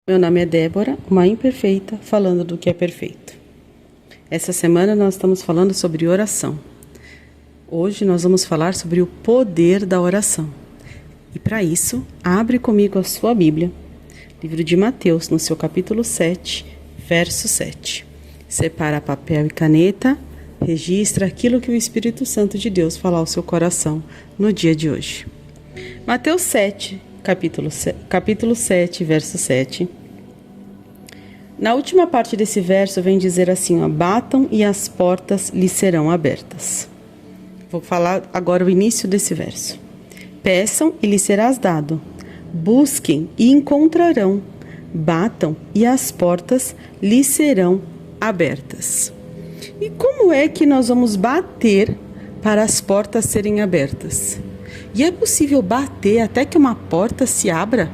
Meu nome é Débora, uma imperfeita, falando do que é perfeito. Essa semana nós estamos falando sobre oração. Hoje nós vamos falar sobre o poder da oração. E para isso, abre comigo a sua Bíblia, livro de Mateus, no seu capítulo 7, verso 7. Separa papel e caneta, registra aquilo que o Espírito Santo de Deus falar ao seu coração no dia de hoje. Mateus 7, capítulo 7, verso 7. Na última parte desse verso vem dizer assim, ó, batam e as portas lhes serão abertas. Vou falar agora o início desse verso. Peçam e lhes serás dado. Busquem e encontrarão. Batam e as portas lhes serão abertas. E como é que nós vamos bater para as portas serem abertas? E é possível bater até que uma porta se abra?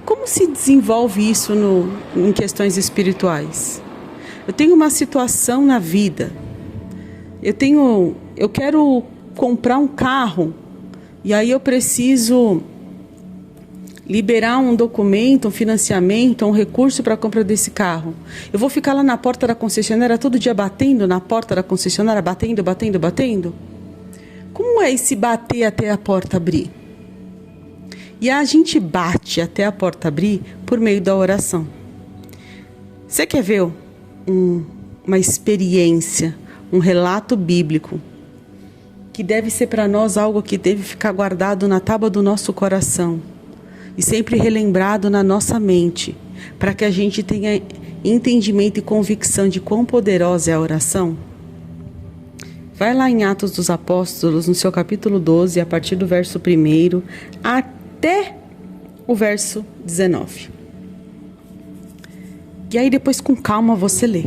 Como se desenvolve isso em questões espirituais? Eu tenho uma situação na vida. Eu quero comprar um carro e aí eu preciso liberar um documento, um financiamento, um recurso para a compra desse carro. Eu vou ficar lá na porta da concessionária todo dia batendo na porta da concessionária, batendo? Como é esse bater até a porta abrir? E a gente bate até a porta abrir por meio da oração. Você quer ver uma experiência, um relato bíblico, que deve ser para nós algo que deve ficar guardado na tábua do nosso coração e sempre relembrado na nossa mente, para que a gente tenha entendimento e convicção de quão poderosa é a oração? Vai lá em Atos dos Apóstolos, no seu capítulo 12, a partir do verso 1 até o verso 19. E aí depois com calma você lê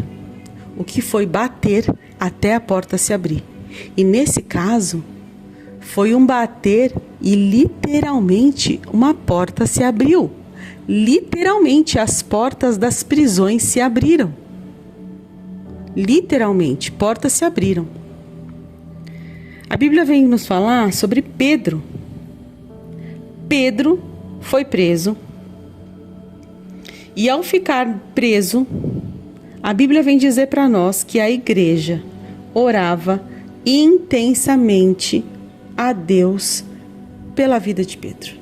o que foi bater até a porta se abrir. E nesse caso, foi um bater e literalmente uma porta se abriu. Literalmente as portas das prisões se abriram. Literalmente, portas se abriram. A Bíblia vem nos falar sobre Pedro. Pedro foi preso e ao ficar preso, a Bíblia vem dizer para nós que a igreja orava intensamente a Deus pela vida de Pedro.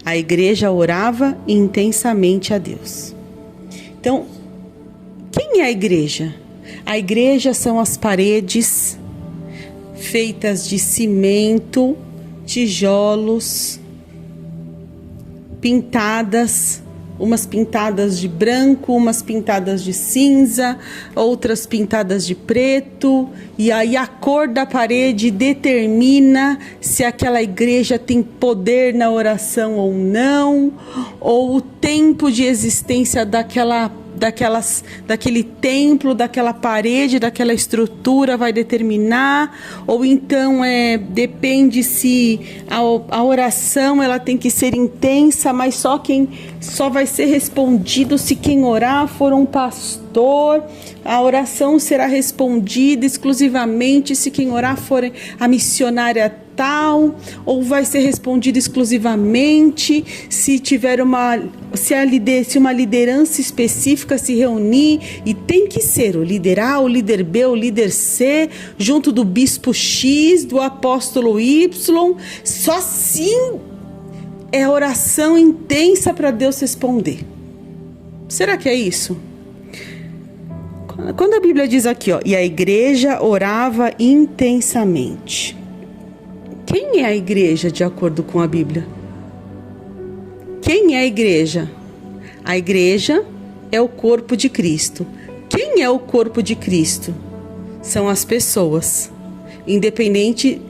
A igreja orava intensamente a Deus. Então, quem é a igreja? A igreja são as paredes feitas de cimento, tijolos, pintadas, umas pintadas de branco, umas pintadas de cinza, outras pintadas de preto, e aí a cor da parede determina se aquela igreja tem poder na oração ou não, ou o tempo de existência daquele templo, daquela parede, daquela estrutura vai determinar, ou então depende se a oração ela tem que ser intensa, mas só vai ser respondido se quem orar for um pastor. A oração será respondida exclusivamente se quem orar for a missionária tal, ou vai ser respondido exclusivamente se tiver se uma liderança específica se reunir, e tem que ser o líder A, o líder B, o líder C, junto do bispo X, do apóstolo Y. Só assim é oração intensa para Deus responder. Será que é isso? Quando a Bíblia diz aqui, ó, e a igreja orava intensamente. Quem é a igreja de acordo com a Bíblia? Quem é a igreja? A igreja é o corpo de Cristo. Quem é o corpo de Cristo? São as pessoas, independente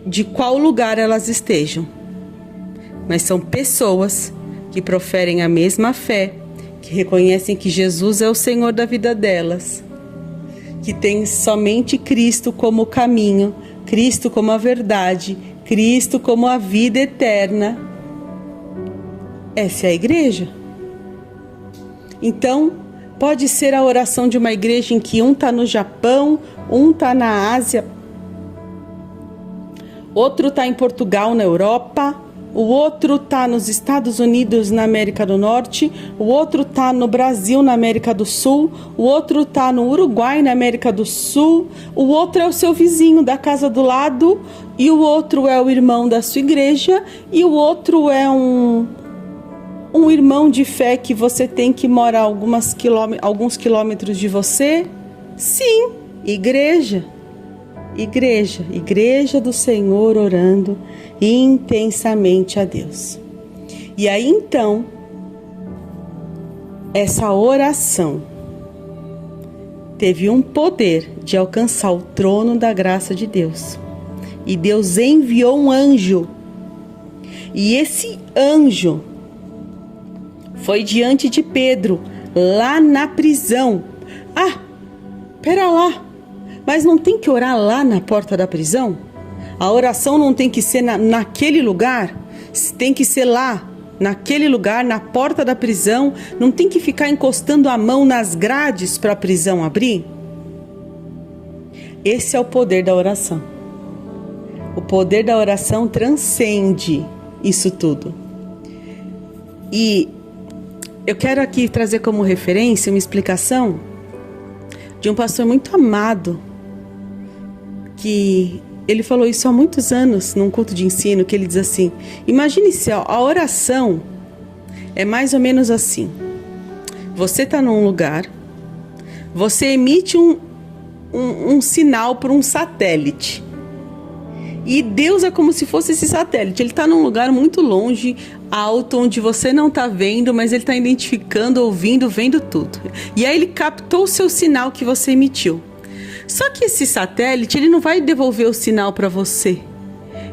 de qual lugar elas estejam. Mas são pessoas que proferem a mesma fé, que reconhecem que Jesus é o Senhor da vida delas, que tem somente Cristo como o caminho, Cristo como a verdade, Cristo como a vida eterna. Essa é a igreja. Então, pode ser a oração de uma igreja em que um está no Japão, um está na Ásia, outro está em Portugal, na Europa, o outro está nos Estados Unidos, na América do Norte, o outro está no Brasil, na América do Sul, o outro está no Uruguai, na América do Sul, o outro é o seu vizinho da casa do lado, e o outro é o irmão da sua igreja, e o outro é um irmão de fé que você tem que mora alguns quilômetros de você. Sim, igreja do Senhor orando intensamente a Deus. E aí então, essa oração teve um poder de alcançar o trono da graça de Deus. E Deus enviou um anjo. E esse anjo foi diante de Pedro, lá na prisão. Ah, pera lá, mas não tem que orar lá na porta da prisão? A oração não tem que ser naquele lugar? Tem que ser lá, naquele lugar, na porta da prisão? Não tem que ficar encostando a mão nas grades para a prisão abrir? Esse é o poder da oração. O poder da oração transcende isso tudo. E eu quero aqui trazer como referência uma explicação de um pastor muito amado, que ele falou isso há muitos anos num culto de ensino, que ele diz assim: imagine se a oração é mais ou menos assim. Você está num lugar, você emite um sinal para um satélite. E Deus é como se fosse esse satélite. Ele está num lugar muito longe, alto, onde você não está vendo, mas ele está identificando, ouvindo, vendo tudo. E aí ele captou o seu sinal que você emitiu. Só que esse satélite, ele não vai devolver o sinal para você.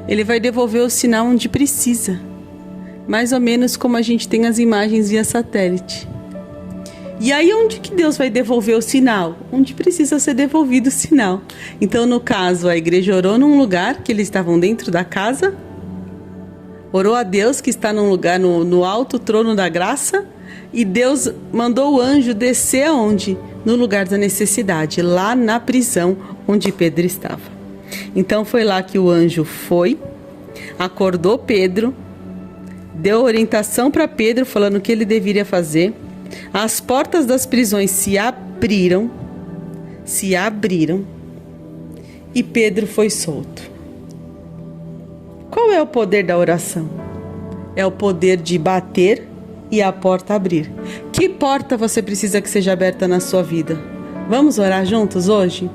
Ele vai devolver o sinal onde precisa. Mais ou menos como a gente tem as imagens via satélite. E aí onde que Deus vai devolver o sinal? Onde precisa ser devolvido o sinal. Então, no caso, a igreja orou num lugar que eles estavam dentro da casa. Orou a Deus que está num lugar no alto trono da graça. E Deus mandou o anjo descer aonde? No lugar da necessidade, lá na prisão onde Pedro estava. Então foi lá que o anjo foi, acordou Pedro, deu orientação para Pedro falando o que ele deveria fazer. As portas das prisões se abriram e Pedro foi solto. Qual é o poder da oração? É o poder de bater e a porta abrir. Que porta você precisa que seja aberta na sua vida? Vamos orar juntos hoje?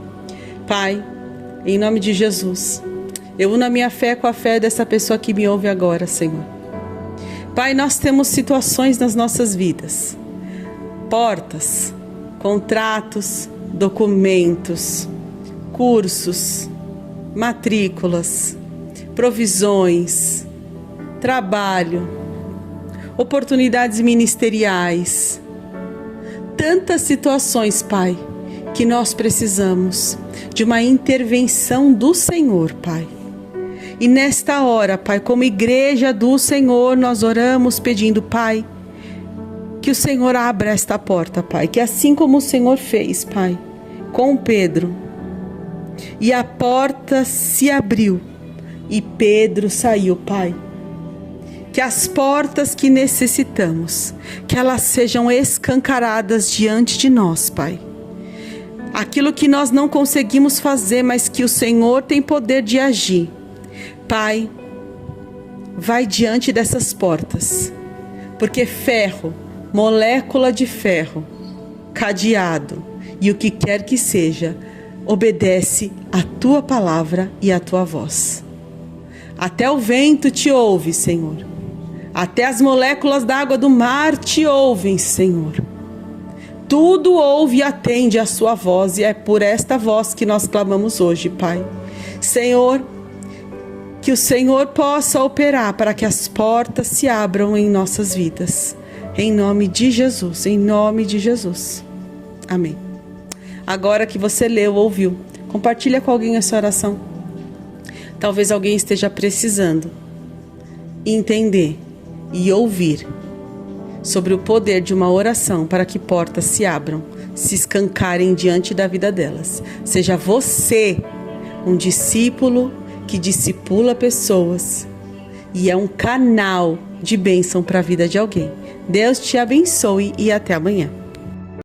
Pai, em nome de Jesus, eu uno a minha fé com a fé dessa pessoa que me ouve agora, Senhor. Pai, nós temos situações nas nossas vidas. Portas, contratos, documentos, cursos, matrículas, provisões, trabalho, oportunidades ministeriais, tantas situações, Pai, que nós precisamos de uma intervenção do Senhor, Pai. E nesta hora, Pai, como igreja do Senhor, nós oramos pedindo, Pai, que o Senhor abra esta porta, Pai, que assim como o Senhor fez, Pai, com Pedro, e a porta se abriu e Pedro saiu, Pai. Que as portas que necessitamos, que elas sejam escancaradas diante de nós, Pai. Aquilo que nós não conseguimos fazer, mas que o Senhor tem poder de agir. Pai, vai diante dessas portas, porque ferro, molécula de ferro, cadeado e o que quer que seja, obedece a Tua palavra e a Tua voz. Até o vento te ouve, Senhor. Até as moléculas d'água do mar te ouvem, Senhor. Tudo ouve e atende a sua voz, e é por esta voz que nós clamamos hoje, Pai. Senhor, que o Senhor possa operar para que as portas se abram em nossas vidas. Em nome de Jesus, em nome de Jesus. Amém. Agora que você leu, ouviu, compartilha com alguém essa oração. Talvez alguém esteja precisando entender e ouvir sobre o poder de uma oração para que portas se abram, se escancarem diante da vida delas. Seja você um discípulo que discipula pessoas e é um canal de bênção para a vida de alguém. Deus te abençoe e até amanhã.